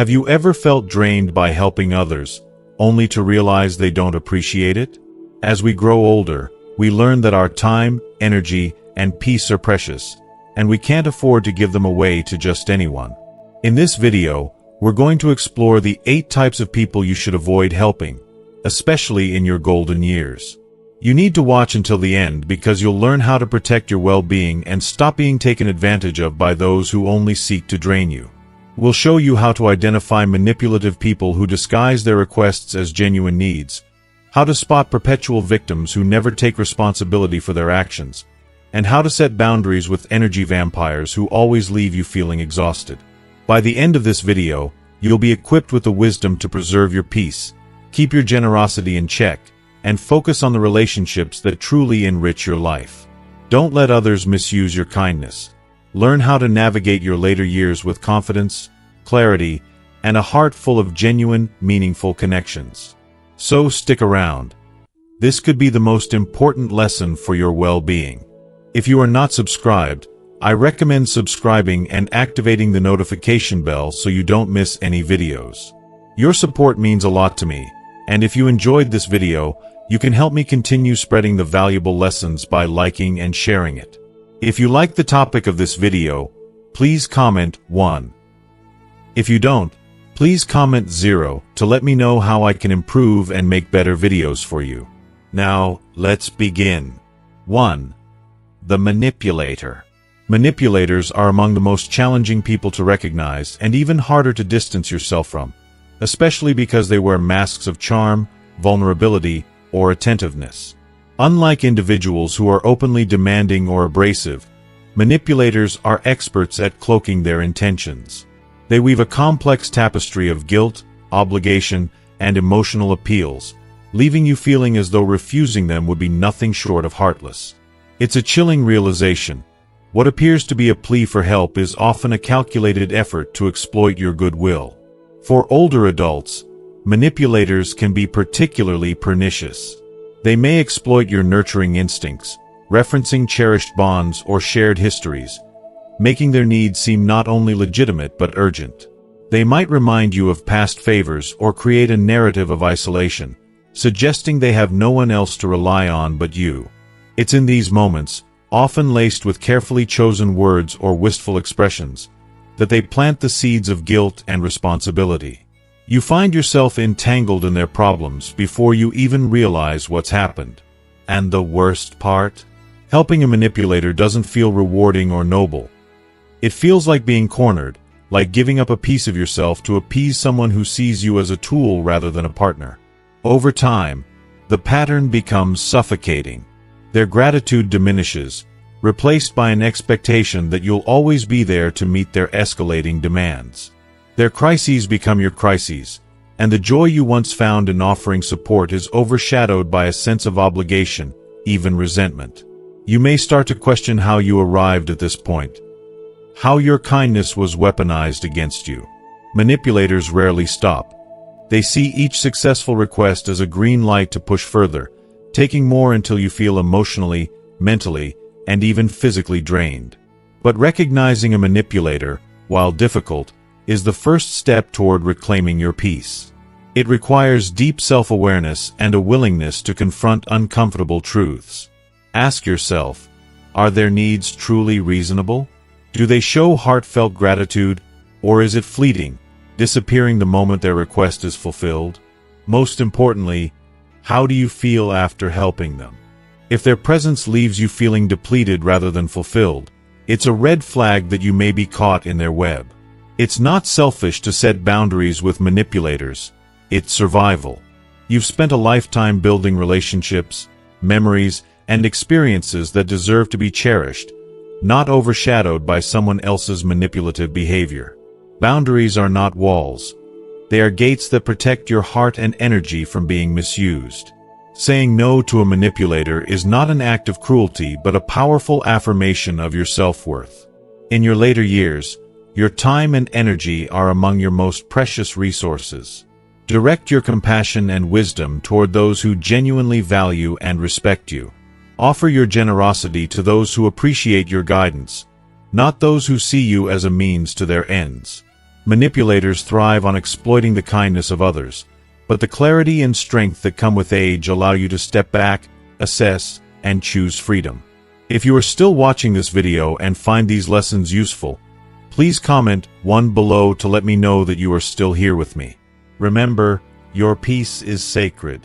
Have you ever felt drained by helping others, only to realize they don't appreciate it? As we grow older, we learn that our time, energy, and peace are precious, and we can't afford to give them away to just anyone. In this video, we're going to explore the 8 types of people you should avoid helping, especially in your golden years. You need to watch until the end because you'll learn how to protect your well-being and stop being taken advantage of by those who only seek to drain you. We'll show you how to identify manipulative people who disguise their requests as genuine needs, how to spot perpetual victims who never take responsibility for their actions, and how to set boundaries with energy vampires who always leave you feeling exhausted. By the end of this video, you'll be equipped with the wisdom to preserve your peace, keep your generosity in check, and focus on the relationships that truly enrich your life. Don't let others misuse your kindness. Learn how to navigate your later years with confidence, clarity, and a heart full of genuine, meaningful connections. So stick around. This could be the most important lesson for your well-being. If you are not subscribed, I recommend subscribing and activating the notification bell so you don't miss any videos. Your support means a lot to me, and if you enjoyed this video, you can help me continue spreading the valuable lessons by liking and sharing it. If you like the topic of this video, please comment 1. If you don't, please comment 0 to let me know how I can improve and make better videos for you. Now, let's begin. 1. The manipulator. Manipulators are among the most challenging people to recognize and even harder to distance yourself from, especially because they wear masks of charm, vulnerability, or attentiveness. Unlike individuals who are openly demanding or abrasive, manipulators are experts at cloaking their intentions. They weave a complex tapestry of guilt, obligation, and emotional appeals, leaving you feeling as though refusing them would be nothing short of heartless. It's a chilling realization. What appears to be a plea for help is often a calculated effort to exploit your goodwill. For older adults, manipulators can be particularly pernicious. They may exploit your nurturing instincts, referencing cherished bonds or shared histories, making their needs seem not only legitimate but urgent. They might remind you of past favors or create a narrative of isolation, suggesting they have no one else to rely on but you. It's in these moments, often laced with carefully chosen words or wistful expressions, that they plant the seeds of guilt and responsibility. You find yourself entangled in their problems before you even realize what's happened. And the worst part? Helping a manipulator doesn't feel rewarding or noble. It feels like being cornered, like giving up a piece of yourself to appease someone who sees you as a tool rather than a partner. Over time, the pattern becomes suffocating. Their gratitude diminishes, replaced by an expectation that you'll always be there to meet their escalating demands. Their crises become your crises, and the joy you once found in offering support is overshadowed by a sense of obligation, even resentment. You may start to question how you arrived at this point, how your kindness was weaponized against you. Manipulators rarely stop. They see each successful request as a green light to push further, taking more until you feel emotionally, mentally, and even physically drained. But recognizing a manipulator, while difficult, is the first step toward reclaiming your peace. It requires deep self-awareness and a willingness to confront uncomfortable truths. Ask yourself, are their needs truly reasonable? Do they show heartfelt gratitude, or is it fleeting, disappearing the moment their request is fulfilled? Most importantly, how do you feel after helping them? If their presence leaves you feeling depleted rather than fulfilled, it's a red flag that you may be caught in their web. It's not selfish to set boundaries with manipulators. It's survival. You've spent a lifetime building relationships, memories, and experiences that deserve to be cherished, not overshadowed by someone else's manipulative behavior. Boundaries are not walls. They are gates that protect your heart and energy from being misused. Saying no to a manipulator is not an act of cruelty but a powerful affirmation of your self-worth. In your later years, your time and energy are among your most precious resources. Direct your compassion and wisdom toward those who genuinely value and respect you. Offer your generosity to those who appreciate your guidance, not those who see you as a means to their ends. Manipulators thrive on exploiting the kindness of others, but the clarity and strength that come with age allow you to step back, assess, and choose freedom. If you are still watching this video and find these lessons useful, please comment 1 below to let me know that you are still here with me. Remember, your peace is sacred.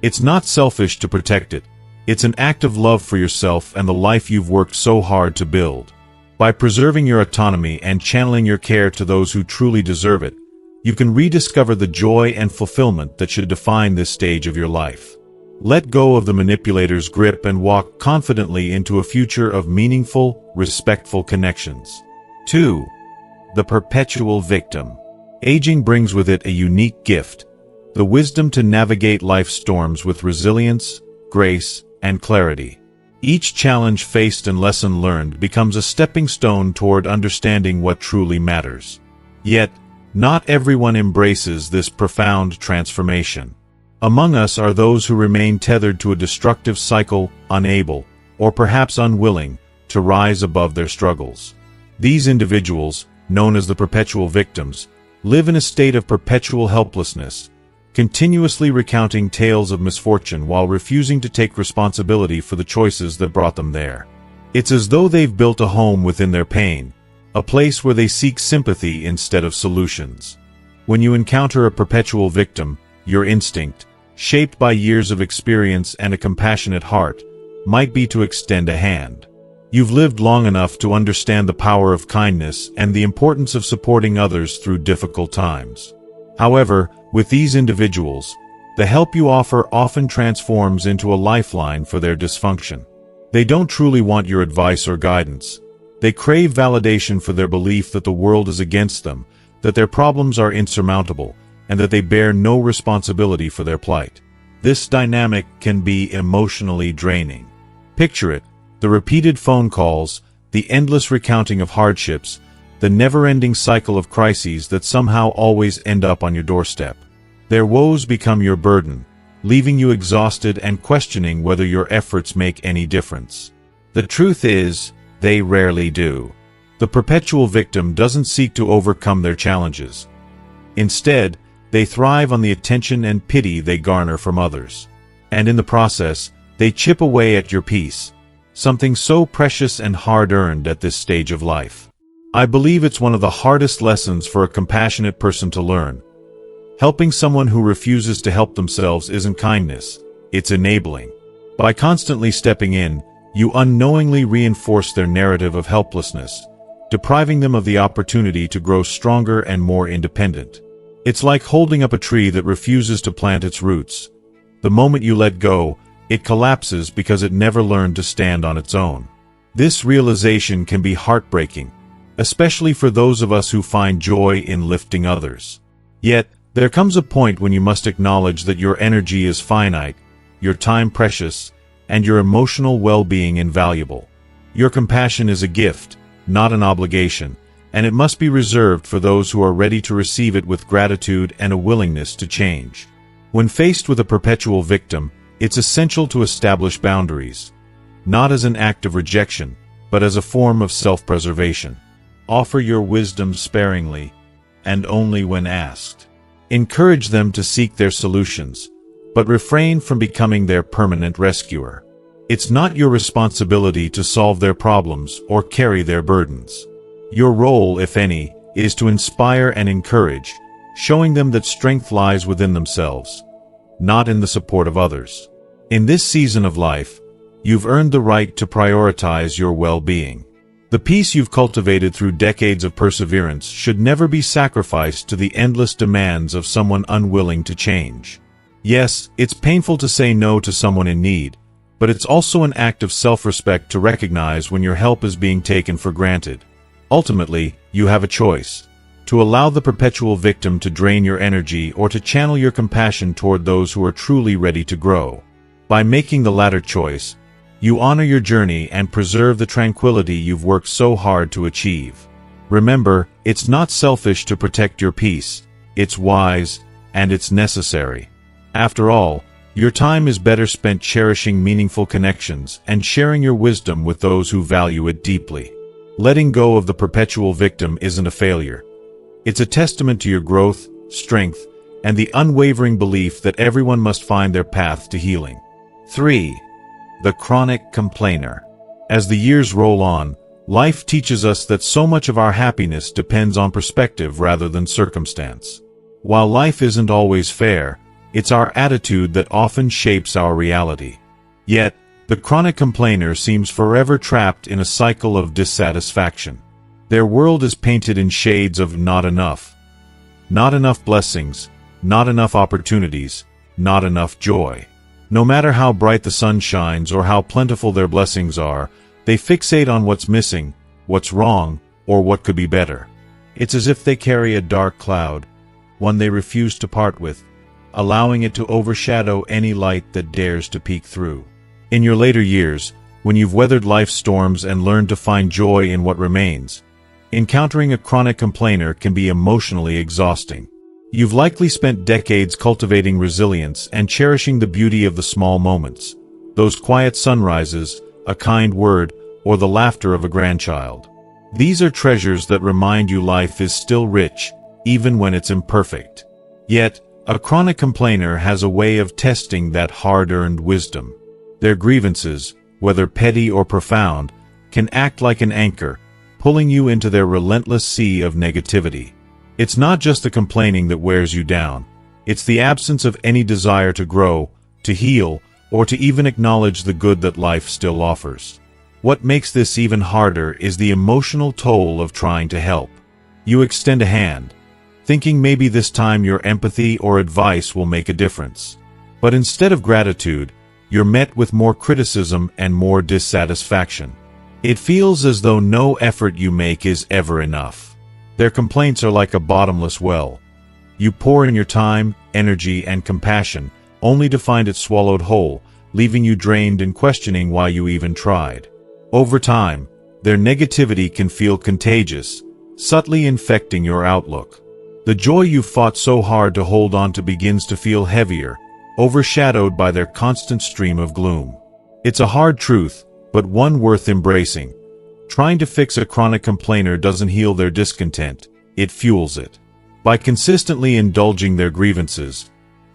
It's not selfish to protect it. It's an act of love for yourself and the life you've worked so hard to build. By preserving your autonomy and channeling your care to those who truly deserve it, you can rediscover the joy and fulfillment that should define this stage of your life. Let go of the manipulator's grip and walk confidently into a future of meaningful, respectful connections. 2. The perpetual victim. Aging brings with it a unique gift, the wisdom to navigate life's storms with resilience, grace, and clarity. Each challenge faced and lesson learned becomes a stepping stone toward understanding what truly matters. Yet, not everyone embraces this profound transformation. Among us are those who remain tethered to a destructive cycle, unable, or perhaps unwilling, to rise above their struggles. These individuals, known as the perpetual victims, live in a state of perpetual helplessness, continuously recounting tales of misfortune while refusing to take responsibility for the choices that brought them there. It's as though they've built a home within their pain, a place where they seek sympathy instead of solutions. When you encounter a perpetual victim, your instinct, shaped by years of experience and a compassionate heart, might be to extend a hand. You've lived long enough to understand the power of kindness and the importance of supporting others through difficult times. However, with these individuals, the help you offer often transforms into a lifeline for their dysfunction. They don't truly want your advice or guidance. They crave validation for their belief that the world is against them, that their problems are insurmountable, and that they bear no responsibility for their plight. This dynamic can be emotionally draining. Picture it: the repeated phone calls, the endless recounting of hardships, the never-ending cycle of crises that somehow always end up on your doorstep. Their woes become your burden, leaving you exhausted and questioning whether your efforts make any difference. The truth is, they rarely do. The perpetual victim doesn't seek to overcome their challenges. Instead, they thrive on the attention and pity they garner from others. And in the process, they chip away at your peace, something so precious and hard-earned at this stage of life. I believe it's one of the hardest lessons for a compassionate person to learn. Helping someone who refuses to help themselves isn't kindness, it's enabling. By constantly stepping in, you unknowingly reinforce their narrative of helplessness, depriving them of the opportunity to grow stronger and more independent. It's like holding up a tree that refuses to plant its roots. The moment you let go, it collapses because it never learned to stand on its own. This realization can be heartbreaking, especially for those of us who find joy in lifting others. Yet, there comes a point when you must acknowledge that your energy is finite, your time precious, and your emotional well-being invaluable. Your compassion is a gift, not an obligation, and it must be reserved for those who are ready to receive it with gratitude and a willingness to change. When faced with a perpetual victim, it's essential to establish boundaries, not as an act of rejection, but as a form of self-preservation. Offer your wisdom sparingly, and only when asked. Encourage them to seek their solutions, but refrain from becoming their permanent rescuer. It's not your responsibility to solve their problems or carry their burdens. Your role, if any, is to inspire and encourage, showing them that strength lies within themselves, not in the support of others. In this season of life, you've earned the right to prioritize your well-being. The peace you've cultivated through decades of perseverance should never be sacrificed to the endless demands of someone unwilling to change. Yes, it's painful to say no to someone in need, but it's also an act of self-respect to recognize when your help is being taken for granted. Ultimately, you have a choice: to allow the perpetual victim to drain your energy or to channel your compassion toward those who are truly ready to grow. By making the latter choice, you honor your journey and preserve the tranquility you've worked so hard to achieve. Remember, it's not selfish to protect your peace, it's wise, and it's necessary. After all, your time is better spent cherishing meaningful connections and sharing your wisdom with those who value it deeply. Letting go of the perpetual victim isn't a failure. It's a testament to your growth, strength, and the unwavering belief that everyone must find their path to healing. 3. The chronic complainer. As the years roll on, life teaches us that so much of our happiness depends on perspective rather than circumstance. While life isn't always fair, it's our attitude that often shapes our reality. Yet, the chronic complainer seems forever trapped in a cycle of dissatisfaction. Their world is painted in shades of not enough. Not enough blessings, not enough opportunities, not enough joy. No matter how bright the sun shines or how plentiful their blessings are, they fixate on what's missing, what's wrong, or what could be better. It's as if they carry a dark cloud, one they refuse to part with, allowing it to overshadow any light that dares to peek through. In your later years, when you've weathered life's storms and learned to find joy in what remains, encountering a chronic complainer can be emotionally exhausting. You've likely spent decades cultivating resilience and cherishing the beauty of the small moments, those quiet sunrises, a kind word, or the laughter of a grandchild. These are treasures that remind you life is still rich, even when it's imperfect. Yet, a chronic complainer has a way of testing that hard-earned wisdom. Their grievances, whether petty or profound, can act like an anchor, pulling you into their relentless sea of negativity. It's not just the complaining that wears you down. It's the absence of any desire to grow, to heal, or to even acknowledge the good that life still offers. What makes this even harder is the emotional toll of trying to help. You extend a hand, thinking maybe this time your empathy or advice will make a difference. But instead of gratitude, you're met with more criticism and more dissatisfaction. It feels as though no effort you make is ever enough. Their complaints are like a bottomless well. You pour in your time, energy, and compassion, only to find it swallowed whole, leaving you drained and questioning why you even tried. Over time, their negativity can feel contagious, subtly infecting your outlook. The joy you've fought so hard to hold on to begins to feel heavier, overshadowed by their constant stream of gloom. It's a hard truth, but one worth embracing. Trying to fix a chronic complainer doesn't heal their discontent, it fuels it. By consistently indulging their grievances,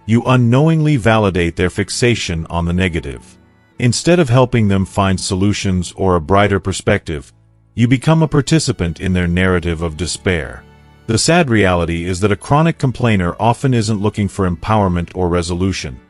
you unknowingly validate their fixation on the negative. Instead of helping them find solutions or a brighter perspective, you become a participant in their narrative of despair. The sad reality is that a chronic complainer often isn't looking for empowerment or resolution.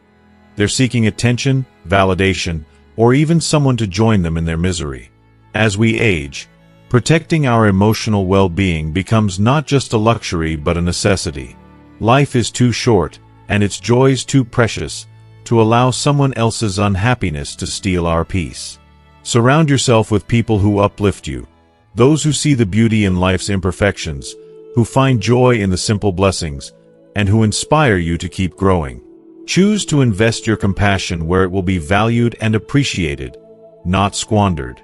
They're seeking attention, validation, or even someone to join them in their misery. As we age, protecting our emotional well-being becomes not just a luxury but a necessity. Life is too short, and its joys too precious, to allow someone else's unhappiness to steal our peace. Surround yourself with people who uplift you, those who see the beauty in life's imperfections, who find joy in the simple blessings, and who inspire you to keep growing. Choose to invest your compassion where it will be valued and appreciated, not squandered.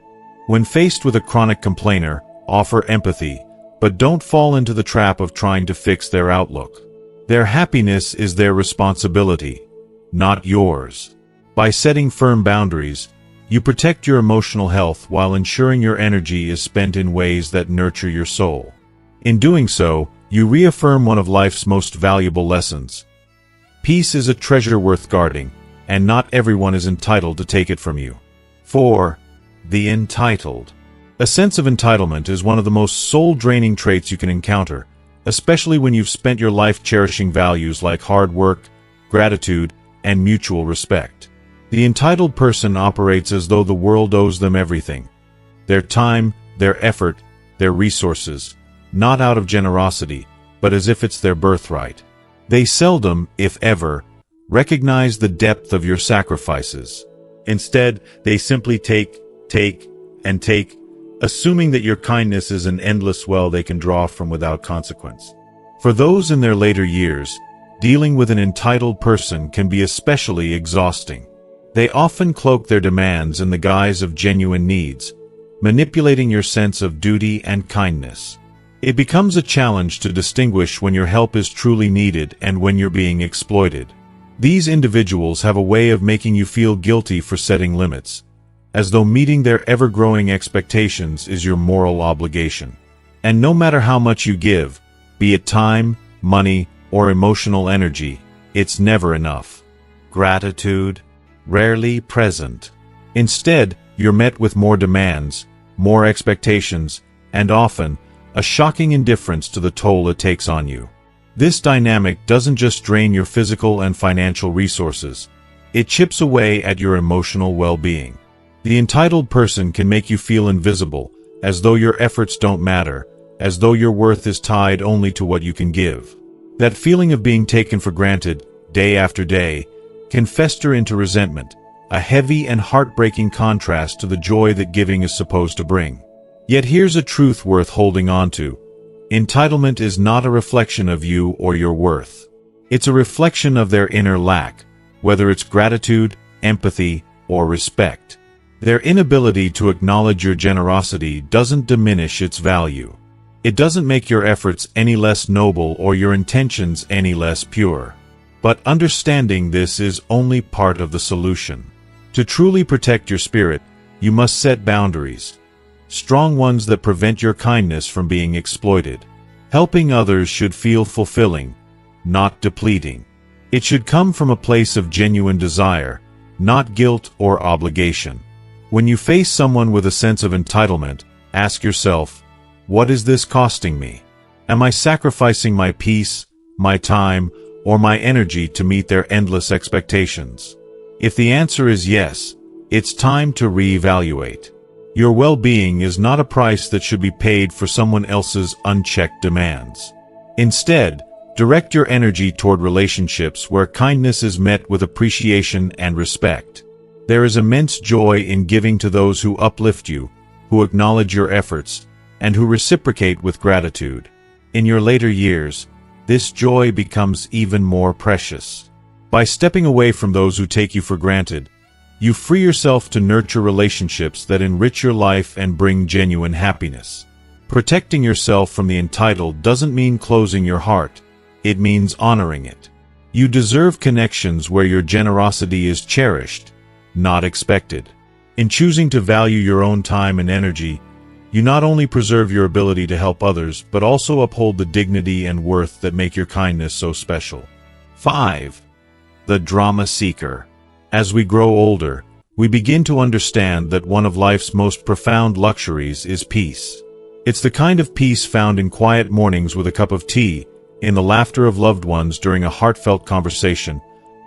When faced with a chronic complainer, offer empathy, but don't fall into the trap of trying to fix their outlook. Their happiness is their responsibility, not yours. By setting firm boundaries, you protect your emotional health while ensuring your energy is spent in ways that nurture your soul. In doing so, you reaffirm one of life's most valuable lessons. Peace is a treasure worth guarding, and not everyone is entitled to take it from you. 4. The entitled. A sense of entitlement is one of the most soul-draining traits you can encounter, especially when you've spent your life cherishing values like hard work, gratitude, and mutual respect. The entitled person operates as though the world owes them everything. Their time, their effort, their resources, not out of generosity, but as if it's their birthright. They seldom, if ever, recognize the depth of your sacrifices. Instead, they simply take, and take, assuming that your kindness is an endless well they can draw from without consequence. For those in their later years, dealing with an entitled person can be especially exhausting. They often cloak their demands in the guise of genuine needs, manipulating your sense of duty and kindness. It becomes a challenge to distinguish when your help is truly needed and when you're being exploited. These individuals have a way of making you feel guilty for setting limits, as though meeting their ever-growing expectations is your moral obligation. And no matter how much you give, be it time, money, or emotional energy, it's never enough. Gratitude? Rarely present. Instead, you're met with more demands, more expectations, and often, a shocking indifference to the toll it takes on you. This dynamic doesn't just drain your physical and financial resources, it chips away at your emotional well-being. The entitled person can make you feel invisible, as though your efforts don't matter, as though your worth is tied only to what you can give. That feeling of being taken for granted, day after day, can fester into resentment, a heavy and heartbreaking contrast to the joy that giving is supposed to bring. Yet here's a truth worth holding on to. Entitlement is not a reflection of you or your worth. It's a reflection of their inner lack, whether it's gratitude, empathy, or respect. Their inability to acknowledge your generosity doesn't diminish its value. It doesn't make your efforts any less noble or your intentions any less pure. But understanding this is only part of the solution. To truly protect your spirit, you must set boundaries. Strong ones that prevent your kindness from being exploited. Helping others should feel fulfilling, not depleting. It should come from a place of genuine desire, not guilt or obligation. When you face someone with a sense of entitlement, ask yourself, what is this costing me? Am I sacrificing my peace, my time, or my energy to meet their endless expectations? If the answer is yes, it's time to reevaluate. Your well-being is not a price that should be paid for someone else's unchecked demands. Instead, direct your energy toward relationships where kindness is met with appreciation and respect. There is immense joy in giving to those who uplift you, who acknowledge your efforts, and who reciprocate with gratitude. In your later years, this joy becomes even more precious. By stepping away from those who take you for granted, you free yourself to nurture relationships that enrich your life and bring genuine happiness. Protecting yourself from the entitled doesn't mean closing your heart, it means honoring it. You deserve connections where your generosity is cherished, not expected. In choosing to value your own time and energy, you not only preserve your ability to help others, but also uphold the dignity and worth that make your kindness so special. 5. The drama seeker. As we grow older, we begin to understand that one of life's most profound luxuries is peace. It's the kind of peace found in quiet mornings with a cup of tea, in the laughter of loved ones during a heartfelt conversation,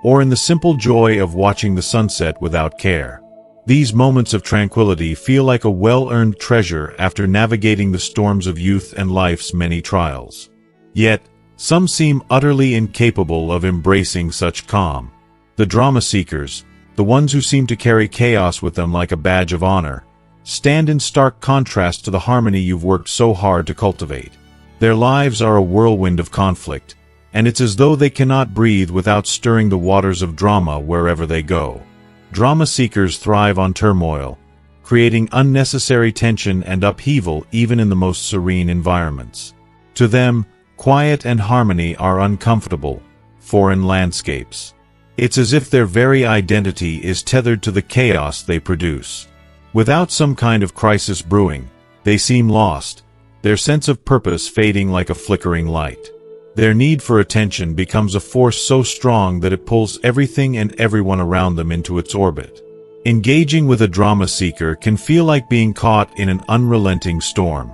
or in the simple joy of watching the sunset without care. These moments of tranquility feel like a well-earned treasure after navigating the storms of youth and life's many trials. Yet, some seem utterly incapable of embracing such calm. The drama seekers, the ones who seem to carry chaos with them like a badge of honor, stand in stark contrast to the harmony you've worked so hard to cultivate. Their lives are a whirlwind of conflict, and it's as though they cannot breathe without stirring the waters of drama wherever they go. Drama seekers thrive on turmoil, creating unnecessary tension and upheaval even in the most serene environments. To them, quiet and harmony are uncomfortable, foreign landscapes. It's as if their very identity is tethered to the chaos they produce. Without some kind of crisis brewing, they seem lost, their sense of purpose fading like a flickering light. Their need for attention becomes a force so strong that it pulls everything and everyone around them into its orbit. Engaging with a drama seeker can feel like being caught in an unrelenting storm.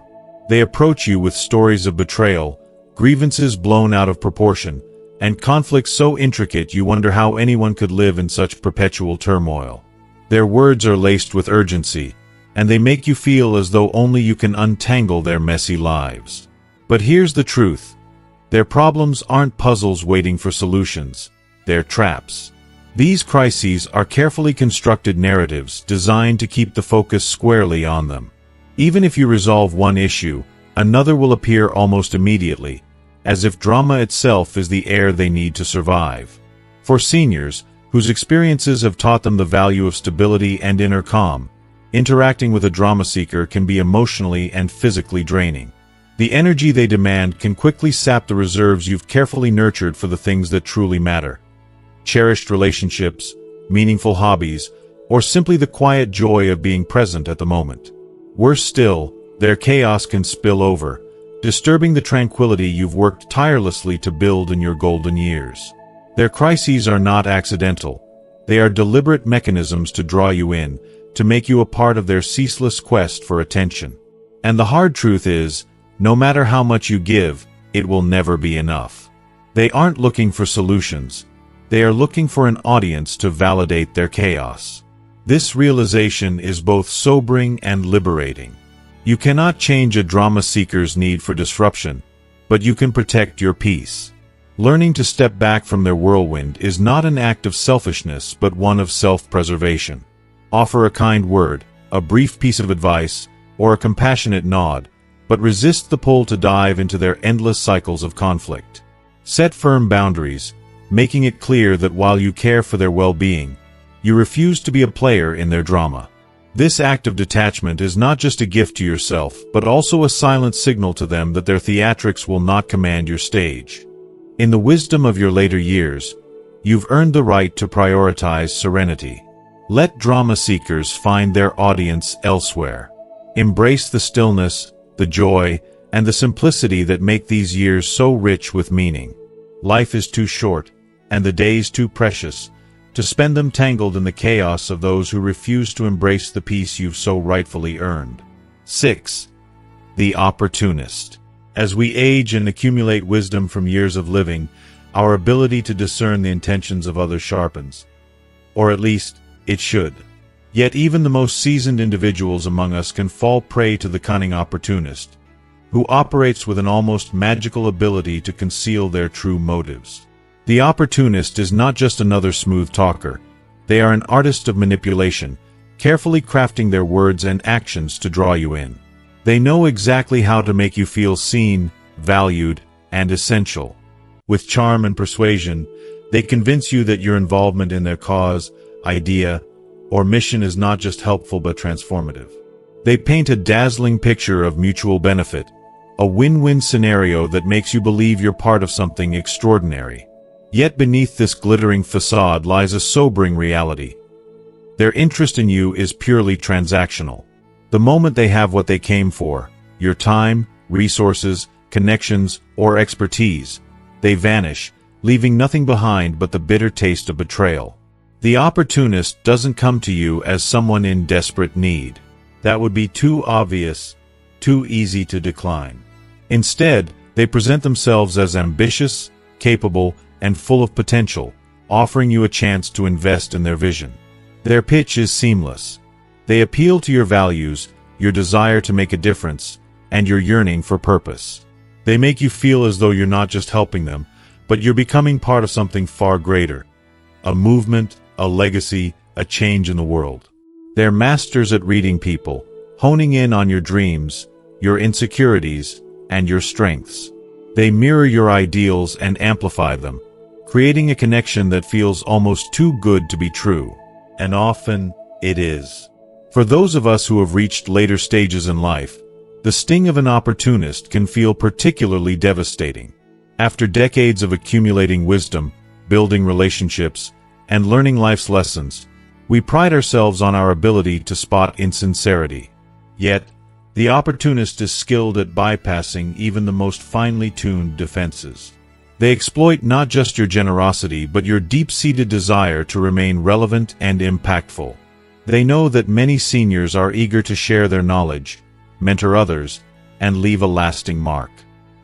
They approach you with stories of betrayal, grievances blown out of proportion, and conflicts so intricate you wonder how anyone could live in such perpetual turmoil. Their words are laced with urgency, and they make you feel as though only you can untangle their messy lives. But here's the truth. Their problems aren't puzzles waiting for solutions, they're traps. These crises are carefully constructed narratives designed to keep the focus squarely on them. Even if you resolve one issue, another will appear almost immediately, as if drama itself is the air they need to survive. For seniors, whose experiences have taught them the value of stability and inner calm, interacting with a drama seeker can be emotionally and physically draining. The energy they demand can quickly sap the reserves you've carefully nurtured for the things that truly matter. Cherished relationships, meaningful hobbies, or simply the quiet joy of being present at the moment. Worse still, their chaos can spill over, disturbing the tranquility you've worked tirelessly to build in your golden years. Their crises are not accidental. They are deliberate mechanisms to draw you in, to make you a part of their ceaseless quest for attention. And the hard truth is, no matter how much you give, it will never be enough. They aren't looking for solutions. They are looking for an audience to validate their chaos. This realization is both sobering and liberating. You cannot change a drama seeker's need for disruption, but you can protect your peace. Learning to step back from their whirlwind is not an act of selfishness but one of self-preservation. Offer a kind word, a brief piece of advice, or a compassionate nod, but resist the pull to dive into their endless cycles of conflict. Set firm boundaries, making it clear that while you care for their well-being, you refuse to be a player in their drama. This act of detachment is not just a gift to yourself, but also a silent signal to them that their theatrics will not command your stage. In the wisdom of your later years, you've earned the right to prioritize serenity. Let drama seekers find their audience elsewhere. Embrace the stillness, the joy, and the simplicity that make these years so rich with meaning. Life is too short, and the days too precious, to spend them tangled in the chaos of those who refuse to embrace the peace you've so rightfully earned. 6. The opportunist. As we age and accumulate wisdom from years of living, our ability to discern the intentions of others sharpens. Or at least, it should. Yet even the most seasoned individuals among us can fall prey to the cunning opportunist, who operates with an almost magical ability to conceal their true motives. The opportunist is not just another smooth talker. They are an artist of manipulation, carefully crafting their words and actions to draw you in. They know exactly how to make you feel seen, valued, and essential. With charm and persuasion, they convince you that your involvement in their cause, idea, or mission is not just helpful but transformative. They paint a dazzling picture of mutual benefit, a win-win scenario that makes you believe you're part of something extraordinary. Yet beneath this glittering facade lies a sobering reality. Their interest in you is purely transactional. The moment they have what they came for, your time, resources, connections, or expertise, they vanish, leaving nothing behind but the bitter taste of betrayal. The opportunist doesn't come to you as someone in desperate need. That would be too obvious, too easy to decline. Instead, they present themselves as ambitious, capable, and full of potential, offering you a chance to invest in their vision. Their pitch is seamless. They appeal to your values, your desire to make a difference, and your yearning for purpose. They make you feel as though you're not just helping them, but you're becoming part of something far greater. A movement, a legacy, a change in the world. They're masters at reading people, honing in on your dreams, your insecurities, and your strengths. They mirror your ideals and amplify them, creating a connection that feels almost too good to be true. And often, it is. For those of us who have reached later stages in life, the sting of an opportunist can feel particularly devastating. After decades of accumulating wisdom, building relationships, and learning life's lessons, we pride ourselves on our ability to spot insincerity. Yet, the opportunist is skilled at bypassing even the most finely tuned defenses. They exploit not just your generosity but your deep-seated desire to remain relevant and impactful. They know that many seniors are eager to share their knowledge, mentor others, and leave a lasting mark.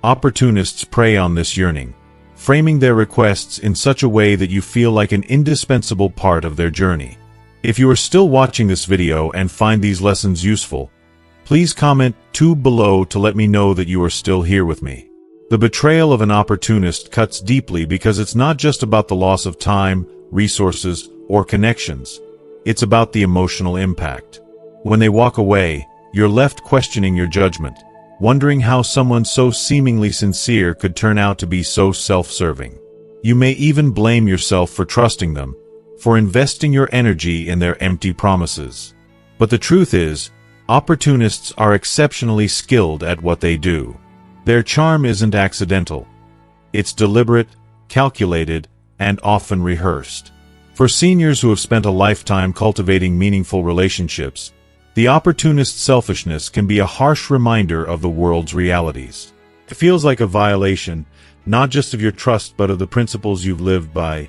Opportunists prey on this yearning, framing their requests in such a way that you feel like an indispensable part of their journey. If you are still watching this video and find these lessons useful, please comment 2 below to let me know that you are still here with me. The betrayal of an opportunist cuts deeply because it's not just about the loss of time, resources, or connections. It's about the emotional impact. When they walk away, you're left questioning your judgment, wondering how someone so seemingly sincere could turn out to be so self-serving. You may even blame yourself for trusting them, for investing your energy in their empty promises. But the truth is, opportunists are exceptionally skilled at what they do. Their charm isn't accidental. It's deliberate, calculated, and often rehearsed. For seniors who have spent a lifetime cultivating meaningful relationships, the opportunist's selfishness can be a harsh reminder of the world's realities. It feels like a violation, not just of your trust but of the principles you've lived by.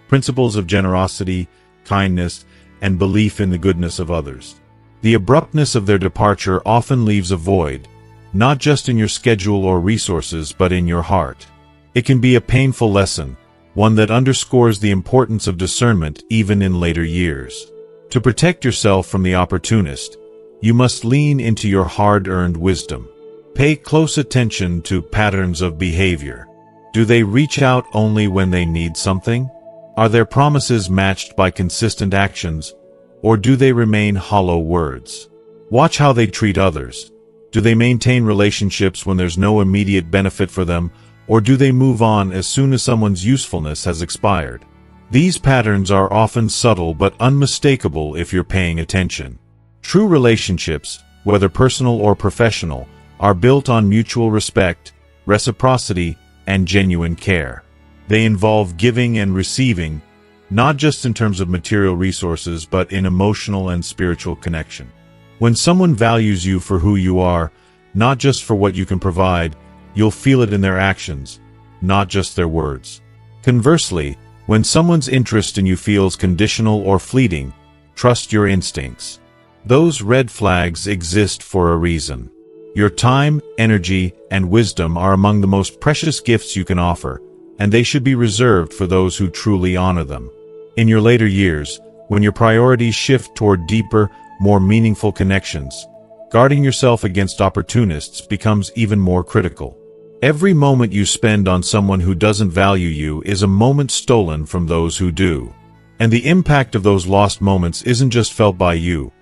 Principles of generosity, kindness, and belief in the goodness of others. The abruptness of their departure often leaves a void, not just in your schedule or resources but in your heart. It can be a painful lesson, one that underscores the importance of discernment even in later years. To protect yourself from the opportunist, you must lean into your hard-earned wisdom. Pay close attention to patterns of behavior. Do they reach out only when they need something? Are their promises matched by consistent actions, or do they remain hollow words? Watch how they treat others. Do they maintain relationships when there's no immediate benefit for them, or do they move on as soon as someone's usefulness has expired? These patterns are often subtle but unmistakable if you're paying attention. True relationships, whether personal or professional, are built on mutual respect, reciprocity, and genuine care. They involve giving and receiving, not just in terms of material resources but in emotional and spiritual connection. When someone values you for who you are, not just for what you can provide, you'll feel it in their actions, not just their words. Conversely, when someone's interest in you feels conditional or fleeting, trust your instincts. Those red flags exist for a reason. Your time, energy, and wisdom are among the most precious gifts you can offer, and they should be reserved for those who truly honor them. In your later years, when your priorities shift toward deeper, more meaningful connections, guarding yourself against opportunists becomes even more critical. Every moment you spend on someone who doesn't value you is a moment stolen from those who do. And the impact of those lost moments isn't just felt by you.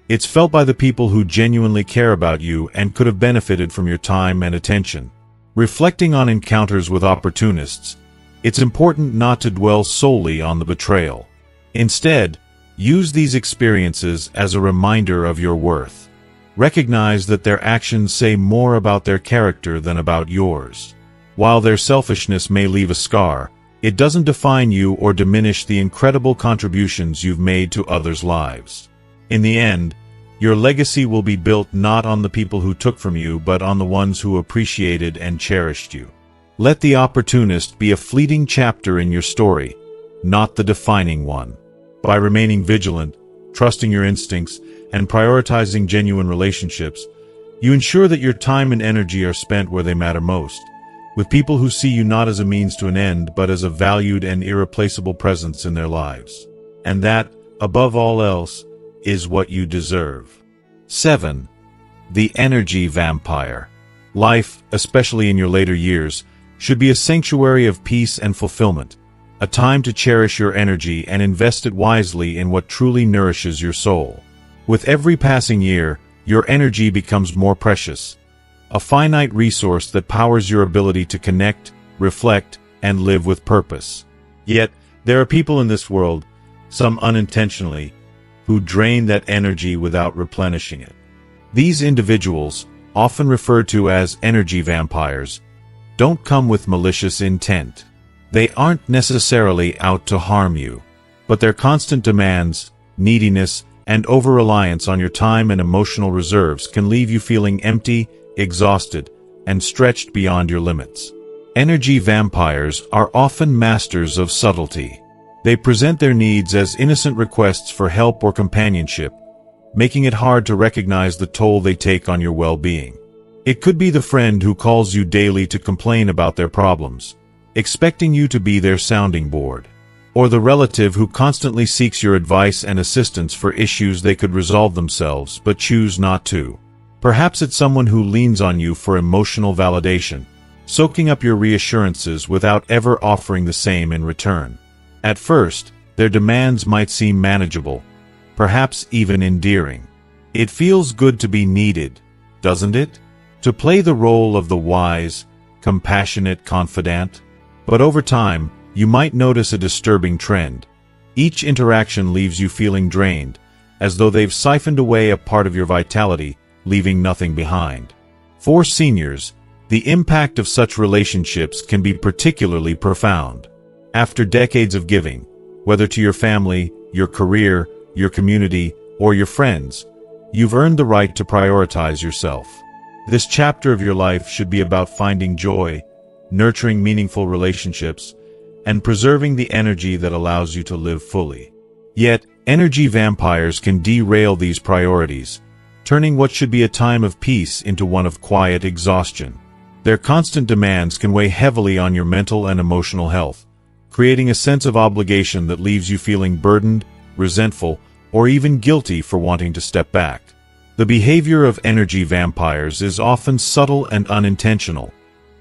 It's felt by the people who genuinely care about you and could have benefited from your time and attention. Reflecting on encounters with opportunists, it's important not to dwell solely on the betrayal. Instead, use these experiences as a reminder of your worth. Recognize that their actions say more about their character than about yours. While their selfishness may leave a scar, it doesn't define you or diminish the incredible contributions you've made to others' lives. In the end, your legacy will be built not on the people who took from you but on the ones who appreciated and cherished you. Let the opportunist be a fleeting chapter in your story, not the defining one. By remaining vigilant, trusting your instincts, and prioritizing genuine relationships, you ensure that your time and energy are spent where they matter most, with people who see you not as a means to an end but as a valued and irreplaceable presence in their lives. And that, above all else, is what you deserve. 7. The energy vampire. Life, especially in your later years, should be a sanctuary of peace and fulfillment, a time to cherish your energy and invest it wisely in what truly nourishes your soul. With every passing year, your energy becomes more precious, a finite resource that powers your ability to connect, reflect, and live with purpose. Yet, there are people in this world, some unintentionally, who drain that energy without replenishing it. These individuals, often referred to as energy vampires, don't come with malicious intent. They aren't necessarily out to harm you, but their constant demands, neediness, and over-reliance on your time and emotional reserves can leave you feeling empty, exhausted, and stretched beyond your limits. Energy vampires are often masters of subtlety. They present their needs as innocent requests for help or companionship, making it hard to recognize the toll they take on your well-being. It could be the friend who calls you daily to complain about their problems, expecting you to be their sounding board. Or the relative who constantly seeks your advice and assistance for issues they could resolve themselves but choose not to. Perhaps it's someone who leans on you for emotional validation, soaking up your reassurances without ever offering the same in return. At first, their demands might seem manageable, perhaps even endearing. It feels good to be needed, doesn't it? To play the role of the wise, compassionate confidant. But over time, you might notice a disturbing trend. Each interaction leaves you feeling drained, as though they've siphoned away a part of your vitality, leaving nothing behind. For seniors, the impact of such relationships can be particularly profound. After decades of giving, whether to your family, your career, your community, or your friends, you've earned the right to prioritize yourself. This chapter of your life should be about finding joy, nurturing meaningful relationships, and preserving the energy that allows you to live fully. Yet, energy vampires can derail these priorities, turning what should be a time of peace into one of quiet exhaustion. Their constant demands can weigh heavily on your mental and emotional health, creating a sense of obligation that leaves you feeling burdened, resentful, or even guilty for wanting to step back. The behavior of energy vampires is often subtle and unintentional,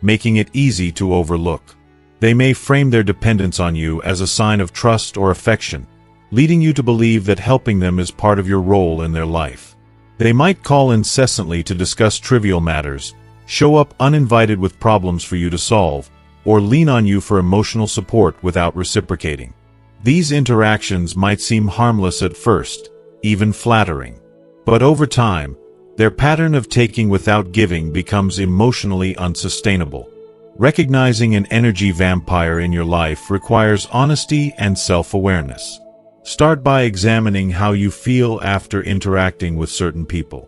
making it easy to overlook. They may frame their dependence on you as a sign of trust or affection, leading you to believe that helping them is part of your role in their life. They might call incessantly to discuss trivial matters, show up uninvited with problems for you to solve, or lean on you for emotional support without reciprocating. These interactions might seem harmless at first, even flattering. But over time, their pattern of taking without giving becomes emotionally unsustainable. Recognizing an energy vampire in your life requires honesty and self-awareness. Start by examining how you feel after interacting with certain people.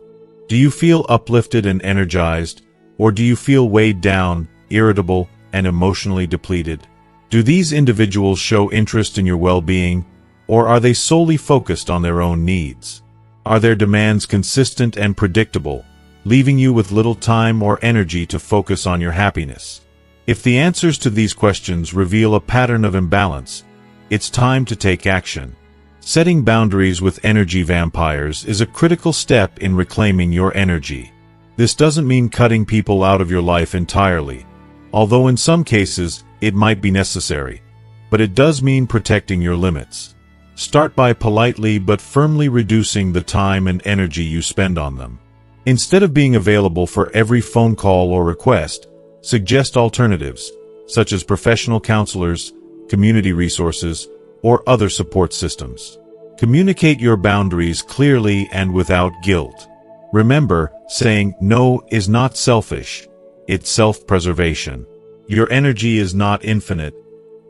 Do you feel uplifted and energized, or do you feel weighed down, irritable, and emotionally depleted? Do these individuals show interest in your well-being, or are they solely focused on their own needs? Are their demands consistent and predictable, leaving you with little time or energy to focus on your happiness? If the answers to these questions reveal a pattern of imbalance, it's time to take action. Setting boundaries with energy vampires is a critical step in reclaiming your energy. This doesn't mean cutting people out of your life entirely, although in some cases it might be necessary, but it does mean protecting your limits. Start by politely but firmly reducing the time and energy you spend on them. Instead of being available for every phone call or request, suggest alternatives, such as professional counselors, community resources, or other support systems. Communicate your boundaries clearly and without guilt. Remember, saying no is not selfish, it's self-preservation. Your energy is not infinite,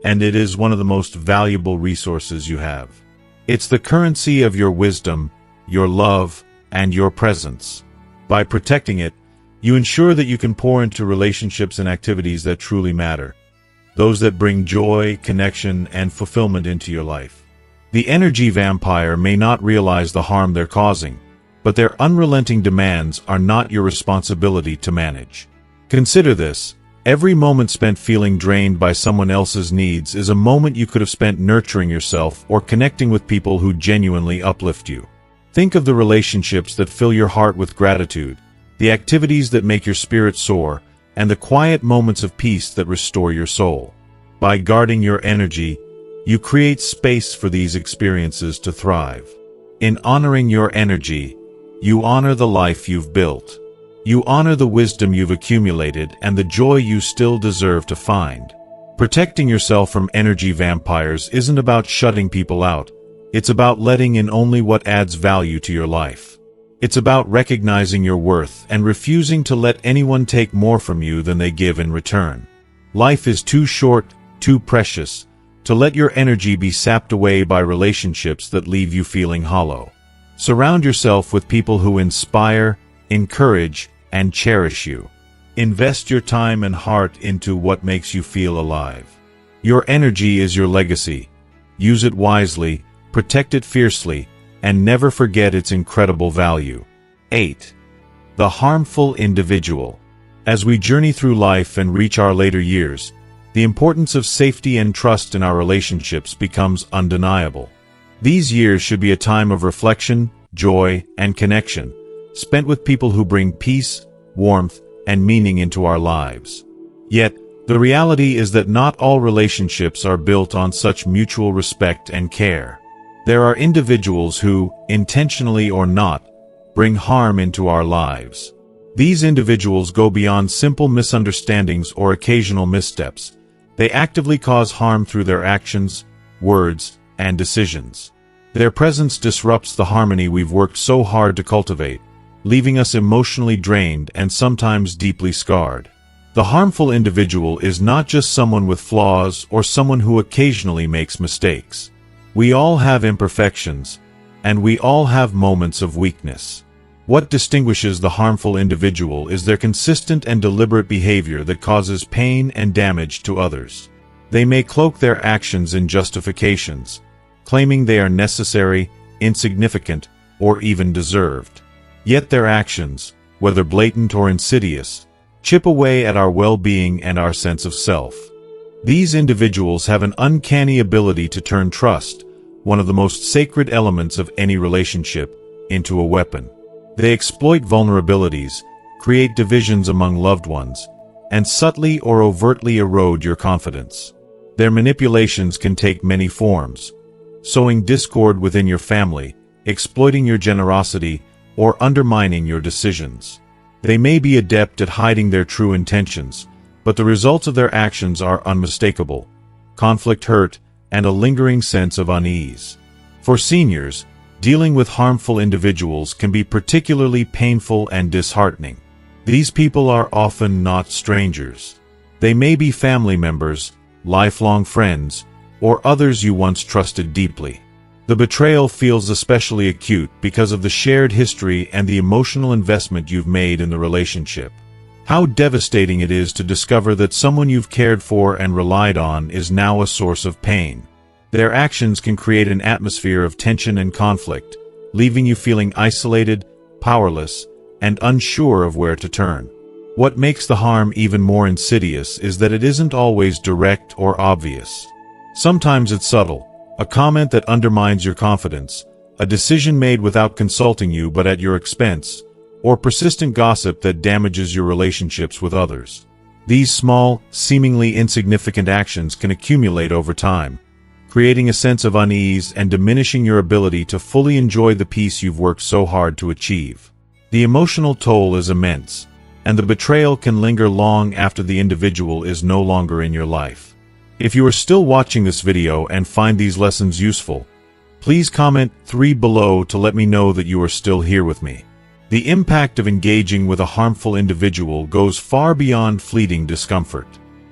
and it is one of the most valuable resources you have. It's the currency of your wisdom, your love, and your presence. By protecting it, you ensure that you can pour into relationships and activities that truly matter, those that bring joy, connection, and fulfillment into your life. The energy vampire may not realize the harm they're causing, but their unrelenting demands are not your responsibility to manage. Consider this: every moment spent feeling drained by someone else's needs is a moment you could have spent nurturing yourself or connecting with people who genuinely uplift you. Think of the relationships that fill your heart with gratitude, the activities that make your spirit soar, and the quiet moments of peace that restore your soul. By guarding your energy, you create space for these experiences to thrive. In honoring your energy, you honor the life you've built. You honor the wisdom you've accumulated and the joy you still deserve to find. Protecting yourself from energy vampires isn't about shutting people out. It's about letting in only what adds value to your life. It's about recognizing your worth and refusing to let anyone take more from you than they give in return. Life is too short, too precious, to let your energy be sapped away by relationships that leave you feeling hollow. Surround yourself with people who inspire, encourage, and cherish you. Invest your time and heart into what makes you feel alive. Your energy is your legacy. Use it wisely, protect it fiercely, and never forget its incredible value. 8. The harmful individual. As we journey through life and reach our later years, the importance of safety and trust in our relationships becomes undeniable. These years should be a time of reflection, joy, and connection, spent with people who bring peace, warmth, and meaning into our lives. Yet, the reality is that not all relationships are built on such mutual respect and care. There are individuals who, intentionally or not, bring harm into our lives. These individuals go beyond simple misunderstandings or occasional missteps. They actively cause harm through their actions, words, and decisions. Their presence disrupts the harmony we've worked so hard to cultivate, leaving us emotionally drained and sometimes deeply scarred. The harmful individual is not just someone with flaws or someone who occasionally makes mistakes. We all have imperfections, and we all have moments of weakness. What distinguishes the harmful individual is their consistent and deliberate behavior that causes pain and damage to others. They may cloak their actions in justifications, claiming they are necessary, insignificant, or even deserved. Yet their actions, whether blatant or insidious, chip away at our well-being and our sense of self. These individuals have an uncanny ability to turn trust, one of the most sacred elements of any relationship, into a weapon. They exploit vulnerabilities, create divisions among loved ones, and subtly or overtly erode your confidence. Their manipulations can take many forms: sowing discord within your family, exploiting your generosity, or undermining your decisions. They may be adept at hiding their true intentions, but the results of their actions are unmistakable: conflict, hurt, and a lingering sense of unease. For seniors, dealing with harmful individuals can be particularly painful and disheartening. These people are often not strangers. They may be family members, lifelong friends, or others you once trusted deeply. The betrayal feels especially acute because of the shared history and the emotional investment you've made in the relationship. How devastating it is to discover that someone you've cared for and relied on is now a source of pain. Their actions can create an atmosphere of tension and conflict, leaving you feeling isolated, powerless, and unsure of where to turn. What makes the harm even more insidious is that it isn't always direct or obvious. Sometimes it's subtle: a comment that undermines your confidence, a decision made without consulting you but at your expense, or persistent gossip that damages your relationships with others. These small, seemingly insignificant actions can accumulate over time, creating a sense of unease and diminishing your ability to fully enjoy the peace you've worked so hard to achieve. The emotional toll is immense, and the betrayal can linger long after the individual is no longer in your life. If you are still watching this video and find these lessons useful, please comment 3 below to let me know that you are still here with me. The impact of engaging with a harmful individual goes far beyond fleeting discomfort.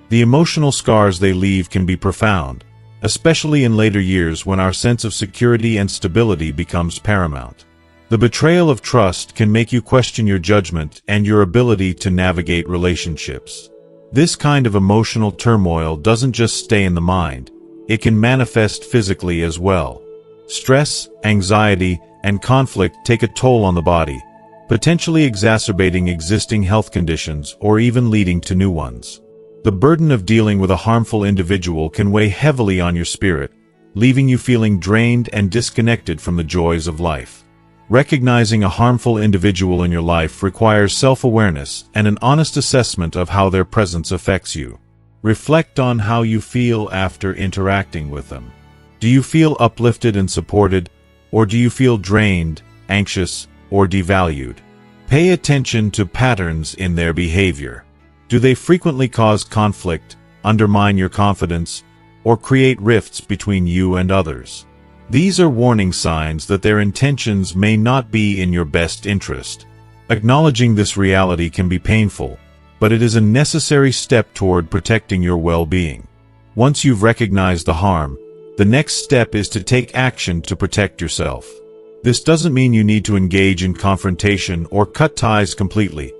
The emotional scars they leave can be profound, especially in later years when our sense of security and stability becomes paramount. The betrayal of trust can make you question your judgment and your ability to navigate relationships. This kind of emotional turmoil doesn't just stay in the mind, it can manifest physically as well. Stress, anxiety, and conflict take a toll on the body, potentially exacerbating existing health conditions or even leading to new ones. The burden of dealing with a harmful individual can weigh heavily on your spirit, leaving you feeling drained and disconnected from the joys of life. Recognizing a harmful individual in your life requires self-awareness and an honest assessment of how their presence affects you. Reflect on how you feel after interacting with them. Do you feel uplifted and supported, or do you feel drained, anxious, or devalued? Pay attention to patterns in their behavior. Do they frequently cause conflict, undermine your confidence, or create rifts between you and others? These are warning signs that their intentions may not be in your best interest. Acknowledging this reality can be painful, but it is a necessary step toward protecting your well-being. Once you've recognized the harm, the next step is to take action to protect yourself. This doesn't mean you need to engage in confrontation or cut ties completely,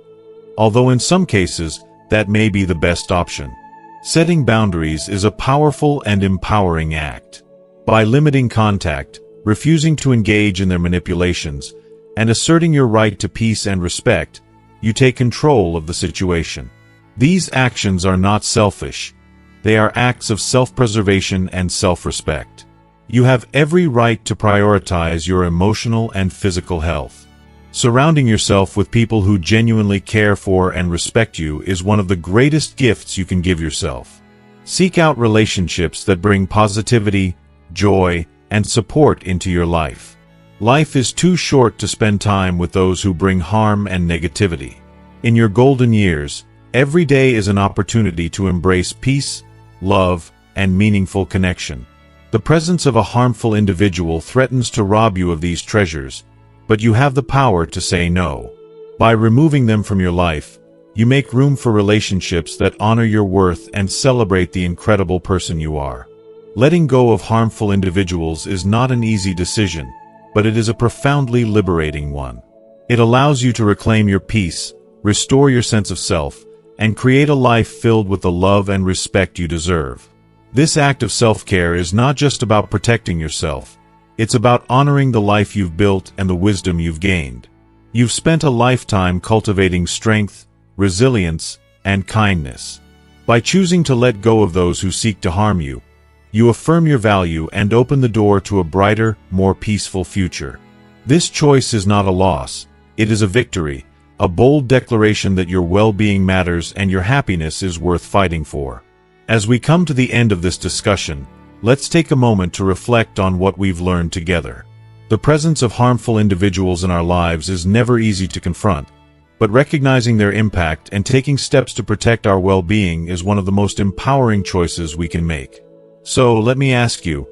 although in some cases, that may be the best option. Setting boundaries is a powerful and empowering act. By limiting contact, refusing to engage in their manipulations, and asserting your right to peace and respect, you take control of the situation. These actions are not selfish. They are acts of self-preservation and self-respect. You have every right to prioritize your emotional and physical health. Surrounding yourself with people who genuinely care for and respect you is one of the greatest gifts you can give yourself. Seek out relationships that bring positivity, joy, and support into your life. Life is too short to spend time with those who bring harm and negativity. In your golden years, every day is an opportunity to embrace peace, love, and meaningful connection. The presence of a harmful individual threatens to rob you of these treasures, but you have the power to say no. By removing them from your life, you make room for relationships that honor your worth and celebrate the incredible person you are. Letting go of harmful individuals is not an easy decision, but it is a profoundly liberating one. It allows you to reclaim your peace, restore your sense of self, and create a life filled with the love and respect you deserve. This act of self-care is not just about protecting yourself. It's about honoring the life you've built and the wisdom you've gained. You've spent a lifetime cultivating strength, resilience, and kindness. By choosing to let go of those who seek to harm you, you affirm your value and open the door to a brighter, more peaceful future. This choice is not a loss. It is a victory, a bold declaration that your well-being matters and your happiness is worth fighting for. As we come to the end of this discussion, let's take a moment to reflect on what we've learned together. The presence of harmful individuals in our lives is never easy to confront, but recognizing their impact and taking steps to protect our well-being is one of the most empowering choices we can make. So, let me ask you,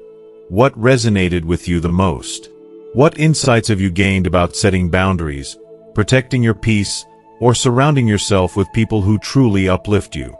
what resonated with you the most? What insights have you gained about setting boundaries, protecting your peace, or surrounding yourself with people who truly uplift you?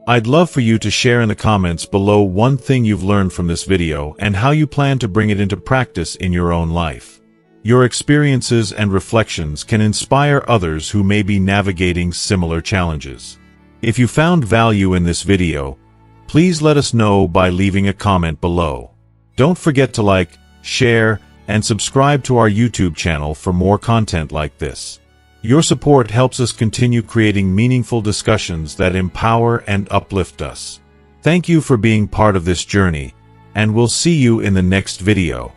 I'd love for you to share in the comments below one thing you've learned from this video and how you plan to bring it into practice in your own life. Your experiences and reflections can inspire others who may be navigating similar challenges. If you found value in this video, please let us know by leaving a comment below. Don't forget to like, share, and subscribe to our YouTube channel for more content like this. Your support helps us continue creating meaningful discussions that empower and uplift us. Thank you for being part of this journey, and we'll see you in the next video.